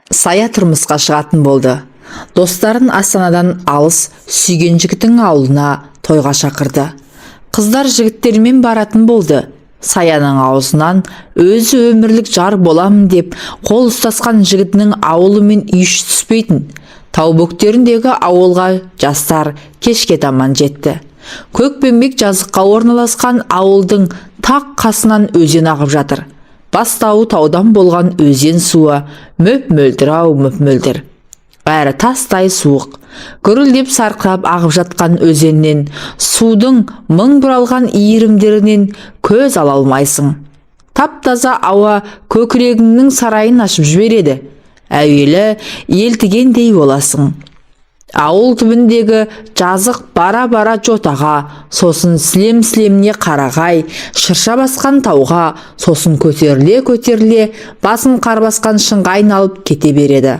Сая тұрмысқа шығатын болды. Достарын Астанадан алыс сүйген жігіттің ауылына тойға шақырды. Қыздар жігіттермен баратын болды. Саяның аузынан өзі өмірлік жар боламын деп қол ұстасқан жігітінің ауылы мен үйші түспейтін. Тау бөктеріндегі ауылға жастар кешке таман жетті. Көкпеңбек жазыққа орналасқан ауылдың тақ қасынан өзен ағып жатыр. Бастауы таудан болған өзен суы мөп-мөлдір мөп-мөлдір. Бәрі тастай суық. Гүрілдеп сарқырап ағып жатқан өзеннен, судың мың бұралған иірімдерінен көз ала алмайсың. Тап-таза ауа көкірегіңнің сарайын ашып жібереді. Әуелі елтігендей боласың. Ауыл түбіндегі жазық бара-бара жотаға, сосын сілем-сілеміне қарағай, шырша басқан тауға, сосын көтеріле-көтеріле басын қар басқан шыңға айналып кете береді.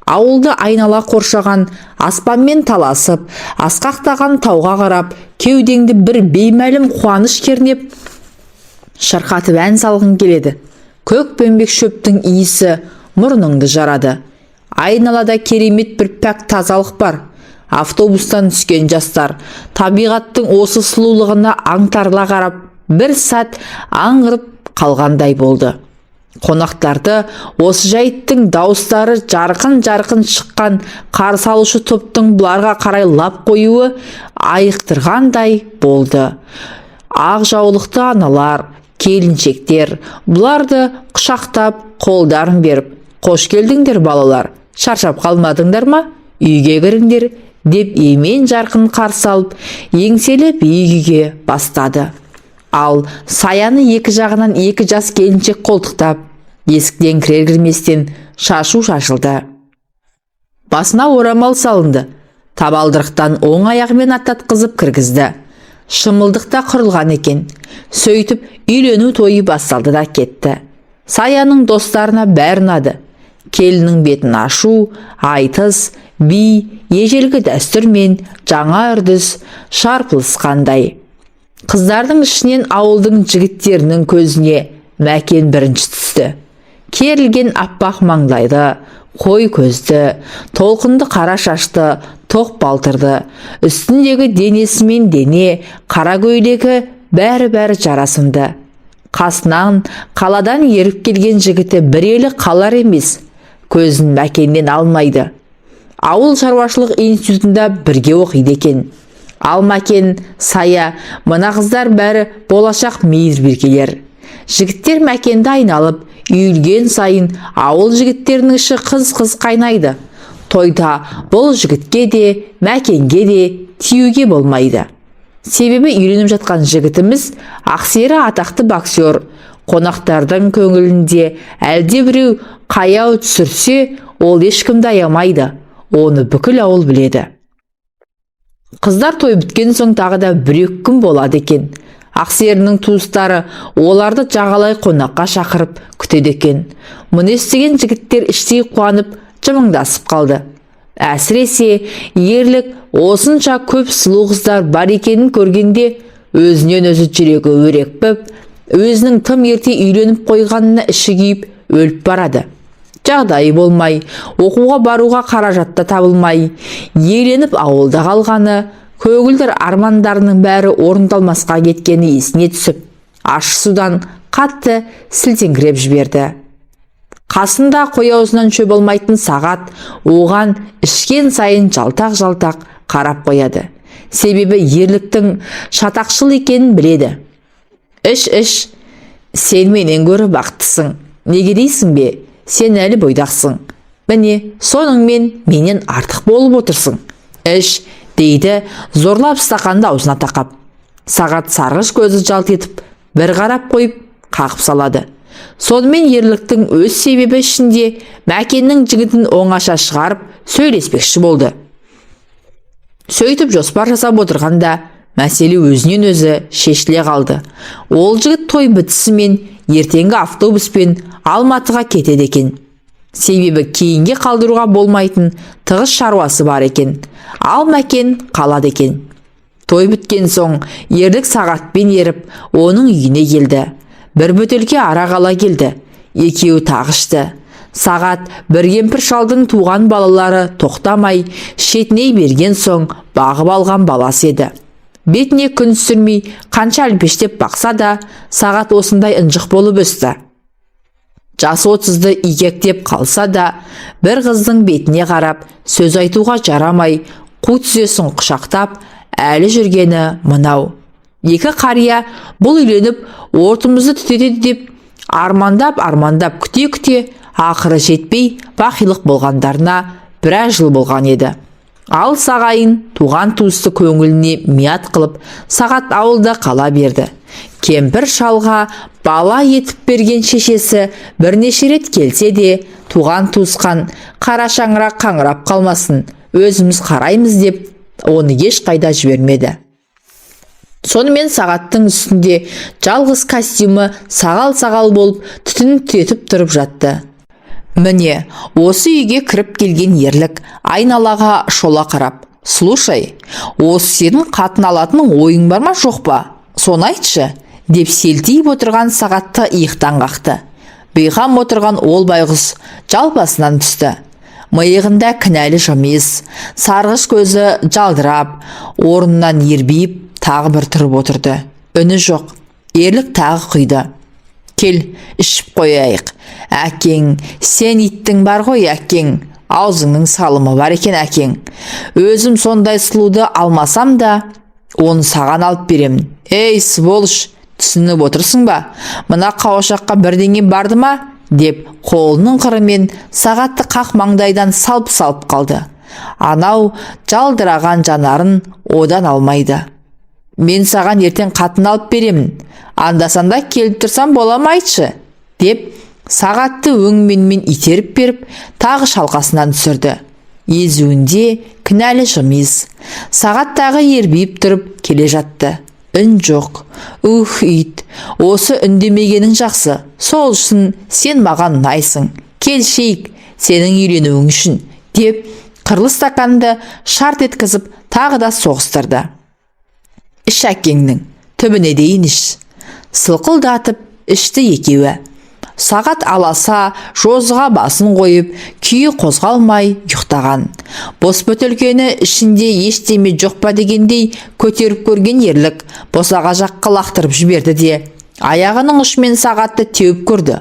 Ауылды айнала қоршаған аспанмен таласып, асқақтаған тауға қарап, кеудеңді бір беймәлім қуаныш кернеп, шырқатып ән салғың келеді. Көкпеңбек шөптің иісі мұрныңды жарады. Айналада керемет бір пәк тазалық бар. Автобустан түскен жастар табиғаттың осы сұлулығына аңтарыла қарап, бір сәт аңғырып қалғандай болды. Қонақтарды осы жайттың дауыстары жарқын-жарқын шыққан қарсы алушы топтың бұларға қарай лап қоюы айықтырғандай болды. Ақ жаулықты аналар, келіншектер бұларды құшақтап, қолдарын беріп, «Қош келдіңдер балалар, шаршап қалмадыңдар ма? Үйге кіріңдер» деп емен жарқын қарсы алып, еңселеп үйге бастады. Ал Саяны екі жағынан екі жас келіншек қолтықтап, есіктен кірер-кірместен шашу шашылды. Басына орамал салынды. Табалдырықтан оң аяғымен аттатқызып кіргізді. Шымылдықта құрылған екен. Сөйтіп үйлену тойы басталды да кетті. Саяның достарына бәрі ұнады. Келіннің бетін ашу, айтыс, би, ежелгі дәстүрмен жаңа үрдіс шарпылысқандай. Қыздардың ішінен ауылдың жігіттерінің көзіне Мәкен бірінші түсті. Керілген аппақ маңдайды, қой көзді, толқынды қара шашты, тоқ балтырды. Үстіндегі денесімен дене, қара көйлегі бәрі жарасымды. Қасынан қаладан еріп келген жігіті бір елі қалар емес, көзін Мәкеннен алмайды. Ауыл шаруашылық институтында бірге оқиды екен. Ал Мәкен, Сая, мына қыздар бәрі болашақ мейірбикелер. Жігіттер Мәкенді айналып, үйілген сайын ауыл жігіттерінің іші қыз қайнайды. Тойда бұл жігітке де, Мәкенге де тиюге болмайды. Себебі үйленіп жатқан жігітіміз Ақсері атақты боксер. Қонақтардың көңілінде әлде біреу қаяу түсірсе, ол ешкімді аямайды. Оны бүкіл ауыл біледі. Қыздар той біткен соң тағы да бір-екі күн болады екен. Ақсерінің туыстары оларды жағалай қонаққа шақырып күтеді екен. Мұны естіген жігіттер іштей қуанып, жымыңдасып қалды. Әсіресе ерлік осынша көп сұлу қыздар бар екенін көргенде өзінен өзі жүрегі өрекпіп, өзінің тым ерте үйленіп қойғанына іші күйіп өліп барады. Жағдайы болмай, оқуға баруға қаражатта табылмай, еленіп ауылда қалғаны, көгілдір армандарының бәрі орындалмасқа кеткені есіне түсіп, ащы судан қатты сілтеңкіреп жіберді. Қасында қой аузынан шөп болмайтын сағат оған ішкен сайын жалтақ-жалтақ қарап қояды. Себебі ерліктің шатақшыл екенін біледі. Іш, сен менен гөрі бақыттысың. Неге дейсің бе? Сен әлі бойдақсың. Міне, соныңмен менен артық болып отырсың. Іш, дейді, зорлап стақанды аузына тақап. Сағат сарғыш көзі жалт етіп, бір қарап қойып, қағып салады. Сонымен ерліктің өз себебі ішінде Мәкеннің жігітін оңаша шығарып сөйлеспекші болды. Сөйтіп жоспар жасап отырғанда мәселе өзінен өзі шешіле қалды. Ол жігіт той бітісімен ертеңгі автобуспен Алматыға кетеді екен. Себебі кейінге қалдыруға болмайтын тығыз шаруасы бар екен. Ал Мәкен қалады екен. Той біткен соң ерлік сағатпен еріп, оның үйіне келді. Бір бөтелке ара қала келді. Екеуі тағышты. Сағат бір кемпір шалдың туған балалары тоқтамай шетіней берген соң бағып алған баласы еді. Бетіне күн түсірмей қанша әлпештеп бақса да, Сағат осындай ынжық болып өсті. Жасы 30-ды игектеп қалса да, бір қыздың бетіне қарап, сөз айтуға жарамай, қу тізесін құшақтап, әлі жүргені мынау. Екі қария бұл үйленіп, ортымызды түтетеді деп, армандап күте-күте, ақыры жетпей бақилық болғандарына біраз жыл болған еді. Ал Сағайын туған туысты көңіліне мият қылып, Сағат ауылда қала берді. Кемпір шалға бала етіп берген шешесі бірнеше рет келсе де, туған туысқан қара шаңырақ қаңырап қалмасын, өзіміз қараймыз деп, оны еш қайда жібермеді. Сонымен Сағаттың үстінде жалғыз костюмі сағал-сағал болып түтін түтетіп тұрып жатты. Міне, осы үйге кіріп келген ерлік айналаға шола қарап, «Слушай, осы сенің қатын алатын ойың бар ма жоқ па? Соны айтшы», деп селтиіп отырған Сағатты иықтан қақты. Бейғам отырған ол байғұс жалпасынан түсті. Миығында кінәлі жымиыс, сарғыш көзі жалдырап, орнынан ербиіп, тағы бір тұрып отырды. Үні жоқ. Ерлік тағы құйды. «Кел, ішіп қояйық. Әкең, сен иттің бар ғой, әкең. Аузыңның салымы бар екен, әкең. Өзім сондай сұлуды алмасам да, оны саған алып беремін. Ей, сволыш, түсініп отырсың ба? Мына қауашаққа бірдеңе барды ма?» деп қолының қырымен Сағатты қақ маңдайдан салып қалды. Анау жалдыраған жанарын одан алмайды. «Мен саған ертең қатын алып беремін. Анда-санда келіп тұрсам бола ма, айтшы?» деп Сағатты өңменмен итеріп беріп, тағы шалқасынан түсірді. Езуінде кінәлі жымиыс. Сағат тағы ербиіп тұрып келе жатты. Үн жоқ. Ит, осы үндемегенің жақсы. Сол үшін сен маған ұнайсың. Келшейік, сенің үйленуің үшін, деп қырлы стаканды шарт еткізіп тағы да соғыстырды. «Іш әкеңнің, түбіне дейін іш». Сылқылдатып ішті екеуі. Сағат аласа жозыға басын қойып, күйі қозғалмай ұйықтаған. Бос бөтелкені ішінде ештеме жоқ па дегендей көтеріп көрген ерлік босаға жаққа лақтырып жіберді де, аяғының ұшымен Сағатты теуіп көрді.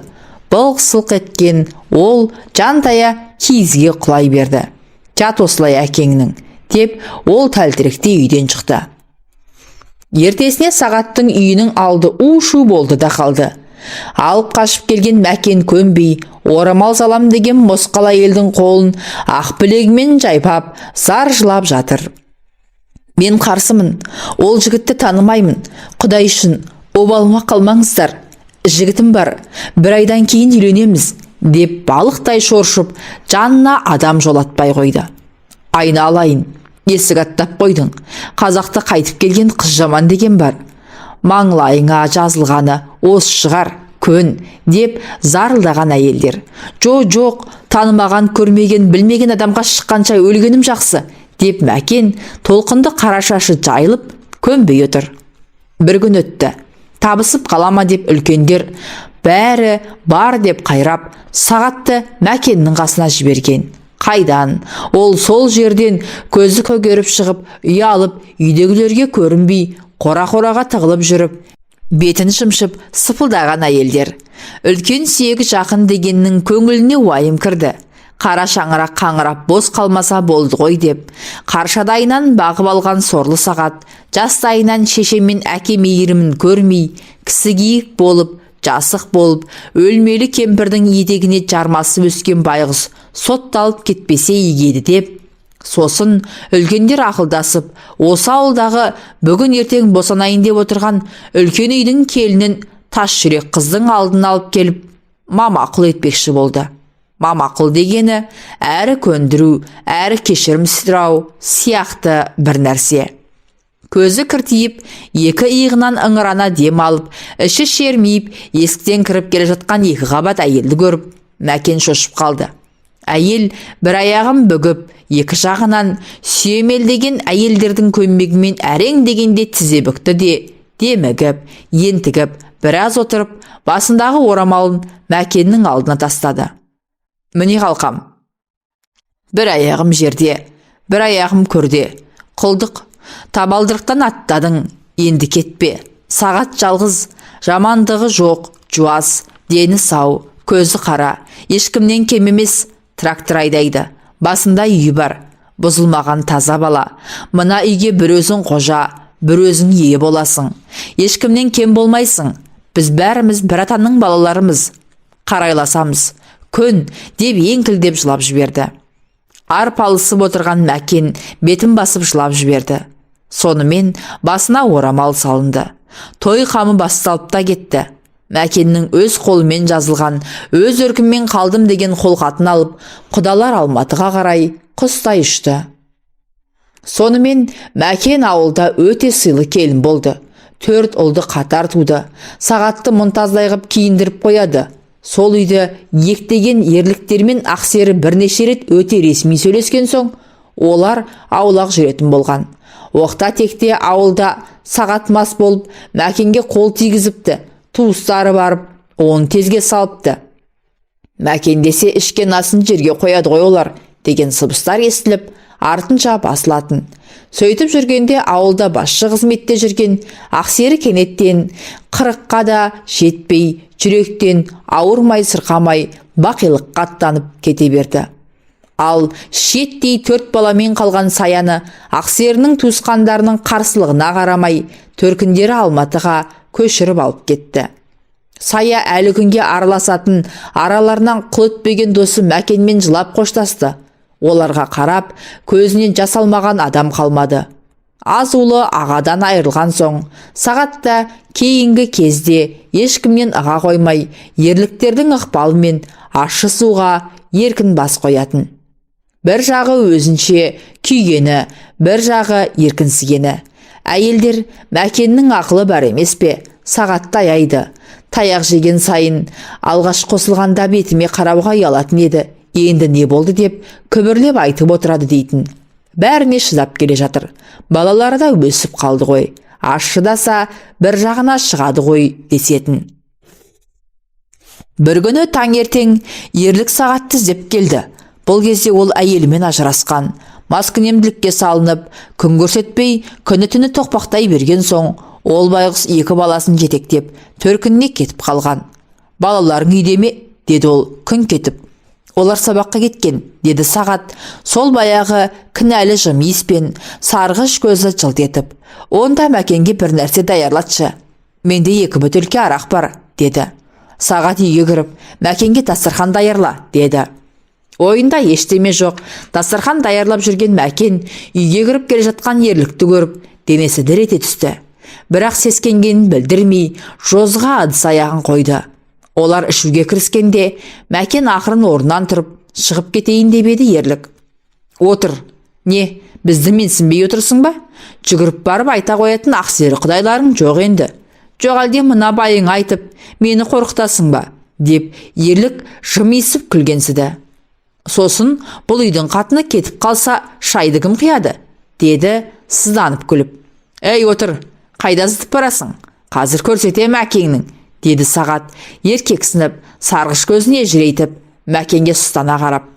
Былқ-сылқ еткен ол жантая киізге құлай берді. «Жат осылай әкеңнің», деп ол тәлтіректе үйден шықты. Ертесіне Сағаттың үйінің алды у-шу болды да қалды. Алып қашып келген Мәкен көнбей, орамал салам деген мосқала елдің қолын ақ білегімен жайпап, зар жылап жатыр. «Мен қарсымын, ол жігітті танымаймын. Құдай үшін, обалыма қалмаңыздар. Жігітім бар, бір айдан кейін үйленеміз», деп балықтай шоршып, жанына адам жолатпай қойды. «Айналайын, есік аттап қойдың. Қазақты қайтып келген қыз жаман деген бар. Маңлайыңа жазылғаны осы шығар, көн», деп зарылдаған әйелдер. Жоқ, танымаған, көрмеген, білмеген адамға шыққанша өлгенім жақсы», деп Мәкен толқынды қара шашы жайылып көнбей отыр. Бір күн өтті. Табысып қалама деп үлкендер бәрі бар деп қайрап, Сағатты Мәкеннің қасына жіберген. Қайдан? Ол сол жерден көзі көгеріп шығып, ұялып, үйдегілерге көрінбей, қора-қораға тығылып жүріп, бетін шымшып сыпылдаған әйелдер. Үлкен сүйегі жақын дегеннің көңіліне уайым кірді. Қара шаңырақ қаңырап бос қалмаса болды ғой деп, қаршадайынан бағып алған сорлы Сағат, жастайынан шеше мен әке мейірімін көрмей, кісігейік болып, жасық болып, өлмелі кемпірдің етегіне жармасып өскен байғұс сотталып кетпесе егеді деп, сосын үлкендер ақылдасып, осы ауылдағы бүгін ертең босанайын деп отырған үлкен үйдің келінін тас жүрек қыздың алдын алып келіп, мамақұл етпекші болды. Мамақұл дегені әрі көндіру, әрі кешірім сұрау сияқты бір нәрсе. Көзі кіртиіп, екі иығынан ыңырана дем алып, іші шермейіп, есіктен кіріп келе жатқан екі қабат әйелді көріп, Мәкен шошып қалды. Әйел бір аяғын бүгіп, екі жағынан сүйемелдеген әйелдердің көмегімен әрең дегенде тізе бүкті де, демігіп, ентігіп, біраз отырып, басындағы орамалын Мәкеннің алдына тастады. Міне қалқам. Бір аяғым жерде, бір аяғым көрде. Құлдық, табалдырықтан аттадың, енді кетпе. Сағат жалғыз, жамандығы жоқ, жуас, дені сау, көзі қара, ешкімнен кем емес, трактор айдайды. Басында үйі бар, бұзылмаған таза бала. Мына үйге бір өзің қожа, бір өзің ие боласың. Ешкімнен кем болмайсың. Біз бәріміз бір атаның балаларымыз. Қарайласамыз. Көн, деп еңкілдеп жылап жіберді. Арпалысып отырған Мәкен бетін басып жылап жіберді. Сонымен басына орамал салынды. Той қамы басталып та кетті. Мәкеннің өз қолымен жазылған, өз өркіммен қалдым деген қолхатын алып, құдалар Алматыға қарай құстай ұшты. Сонымен Мәкен ауылда өте сыйлы келін болды. 4 ұлды қатар туды. Сағатты мұнтаздай ғып киіндіріп қояды. Сол үйді ектеген ерліктермен Ақсері бірнеше рет өте ресми сөйлескен соң, олар аулақ жүретін болған. Оқта текте ауылда сағат мас болып, Мәкенге қол тигізіпті. Туыстары барып, оны тезге салыпты. Мәкен десе ішкен асын жерге қояды ғой олар, деген сыбыстар естіліп, артынша басылатын. Сөйтіп жүргенде ауылда басшы қызметте жүрген Ақсері кенеттен 40-қа да жетпей, жүректен ауырмай сырқамай бақилыққа аттанып кете берді. Ал шеттей 4 баламен қалған Саяны Ақсерінің туысқандарының қарсылығына қарамай, төркіндері Алматыға көшіріп алып кетті. Сая әлі күнге араласатын, араларынан қыл өтпеген досы Мәкенмен жылап қоштасты. Оларға қарап, көзінен жас алмаған адам қалмады. Аз ұлы ағадан айырылған соң, сағатта кейінгі кезде ешкімнен аға қоймай, ерліктердің ықпалымен ащы суға еркін бас қоятын. Бір жағы өзінше күйгені, бір жағы еркінсігені. Әйелдер Мәкеннің ақылы бар емес пе? Сағатта аяйды. Таяқ жеген сайын алғаш қосылғанда бетіме қарауға ұялатын еді. Енді не болды деп күбірлеп айтып отырады дейтін. Бәріне шыдап келе жатыр. Балалары да өсіп қалды ғой. Ашшыдаса бір жағына шығады ғой десетін. Бір күні таңертең ерлік сағатты іздеп келді. Бұл кезде ол әйелімен ажырасқан. Маскүнемділікке салынып, күн көрсетпей, күні-түні тоқпақтай берген соң, ол байғұс 2 баласын жетектеп, төркініне кетіп қалған. Балаларың үйде ме? Деді ол күн кетіп. Олар сабаққа кеткен, деді Сағат, сол баяғы кінәлі жымиыспен сарғыш көзі жылт етіп. Онда Мәкенге бір нәрсе даярлатшы. Менде 2 бөтелке арақ бар, деді. Сағат үйге кіріп, Мәкенге дастархан даярла, деді. Ойында ештеме жоқ. Дастархан даярлап жүрген Мәкен үйге кіріп келе жатқан ерлікті көріп, денесі дір ете түсті. Бірақ сескенгенін білдірмей, жозға ыдыс аяғын қойды. Олар ішуге кіріскенде, Мәкен ақырын орнынан тұрып, шығып кетейін деп еді ерлік. Отыр. Не, бізді менсінбей отырсың ба? Жүгіріп барып айта қоятын Ақсері құдайларың жоқ енді. Жоқ әлде мына байың айтып, мені қорқытасың ба? Деп ерлік жымиысып күлгенсіді. Сосын бұл үйдің қатыны кетіп қалса, шайды кім құяды? Деді сызданып күліп. Ей, отыр, қайда зытып барасың? Қазір көрсетем әкеңнің, деді Сағат, еркексініп, сарғыш көзіне ежірейтіп, Мәкенге сұстана қарап.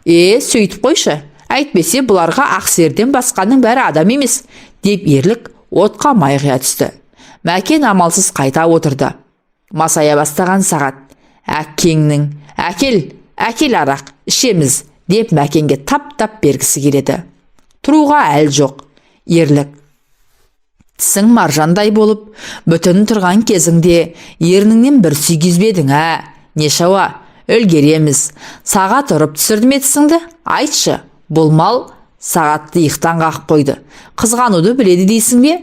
Сөйтіп қойшы, әйтпесе бұларға Ақсерден басқаның бәрі адам емес, деп ерлік отқа май құя түсті. Мәкен амалсыз қайта отырды. Масая бастаған Сағат. Әкеңнің, әкел арақ, ішеміз, деп Мәкенге тап-тап бергісі келеді. Тұруға әл жоқ. Ерлік. Тісің маржандай болып, бүтін тұрған кезіңде ерніңнен бір сүйгізбедің, Не шауа, өлгереміз. Сағат ұрып түсірді тісіңді? Айтшы, бұл мал? Сағатты иықтан қағып қойды. Қызғануды біледі дейсің бе?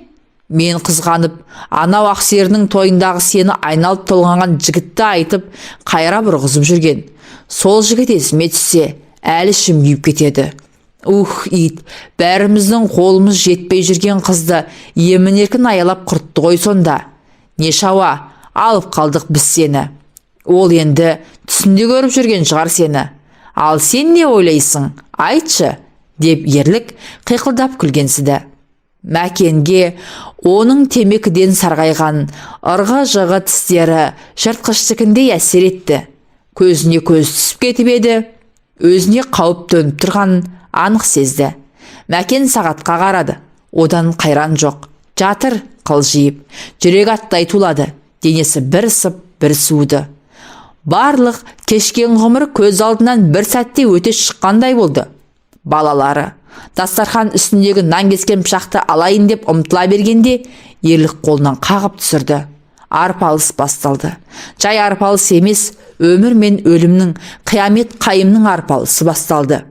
Мен қызғанып, анау Ақсерінің тойындағы сені айналып толғанған жігітті айтып, қайра бұрғызып жүрген. Сол жігіт есіме түссе, әлі ішім күйіп кетеді. Ит, бәріміздің қолымыз жетпей жүрген қызды емін-еркін аялап құртты ғой сонда. Не шауа, алып қалдық біз сені. Ол енді түсінде көріп жүрген шығар сені. Ал сен не ойлайсың? Айтшы, деп ерлік қиқылдап күлгенсіді. Мәкенге оның темекіден сарғайған ырғы-жығы тістері жыртқыштікіндей әсер етті. көзіне көз түсіп кетіп еді, өзіне қауіп төніп тұрғанын анық сезді. Мәкен сағатқа қарады. Одан қайран жоқ. Жатыр қылжиып, жүрек аттай тулады. Денесі бір ысып, бір суыды. Барлық кешкен ғұмыр көз алдынан бір сәтте өте шыққандай болды. Балалары дастархан үстіндегі нан кескен пышақты алайын деп ұмтыла бергенде, ерлік қолынан қағып түсірді. Арпалыс басталды. Жай арпалыс емес, өмір мен өлімнің, қиямет қайымның арпалысы басталды.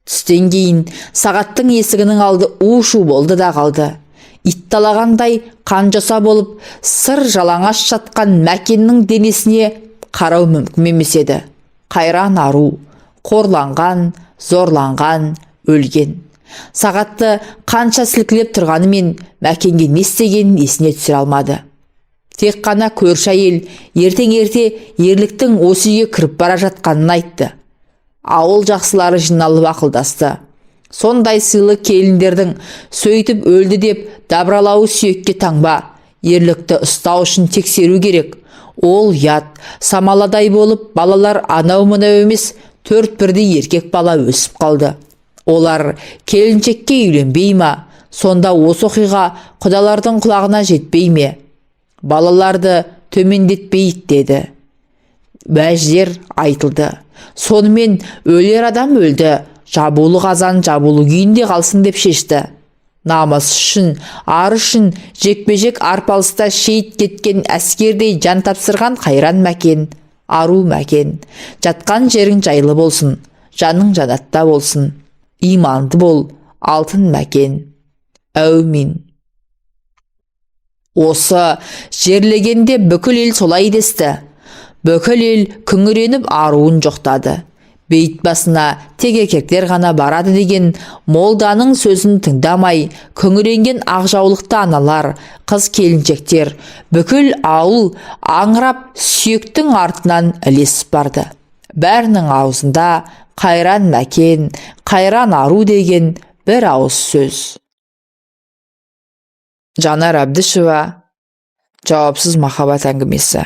Түстен кейін сағаттың есігінің алды у-шу болды да қалды. Итталағандай қанжоса болып, сыр жалаңаш жатқан Мәкеннің денесіне қарау мүмкін емес еді. Қайран ару, қорланған, зорланған, өлген. Сағатты қанша сілкілеп тұрғанымен Мәкенге не істегенін есіне түсіре алмады. Тек қана көрші әйел ертең-ерте ерліктің осы үйге кіріп бара жатқанын айтты. Ауыл жақсылары жиналып ақылдасты. Сондай сыйлы келіндердің сөйтіп өлді деп дабыралауы сүйекке таңба. Ерлікті ұстау үшін тексеру керек. Ол ят, самаладай болып, балалар анау-мынау емес, 4-1 еркек бала өсіп қалды. Олар келіншекке үйленбей ма? Сонда осы оқиға құдалардың құлағына жетпей ме? Балаларды төмендетпейік деді. Уәждер айтылды. Сонымен өлер адам өлді, жабулы қазан жабулы күйінде қалсын деп шешті. Намыс үшін, ар үшін жекпе-жек арпалыста шейіт кеткен әскердей жан тапсырған қайран Мәкен, ару Мәкен. Жатқан жерің жайлы болсын, жаның жанатта болсын. Иманды бол, алтын Мәкен. Әумин. Осы жерлегенде бүкіл ел солай десті. Бүкіл ел күңіреніп аруын жоқтады. Бейт басына тек еркектер ғана барады деген молданың сөзін тыңдамай, күңіренген ақжаулықты аналар, қыз келіншектер, бүкіл ауыл аңырап сүйектің артынан ілесіп барды. Бәрінің аузында қайран Мәкен, қайран ару деген бір ауыз сөз. Жанар Әбдішева, жауапсыз махаббат әңгімесі.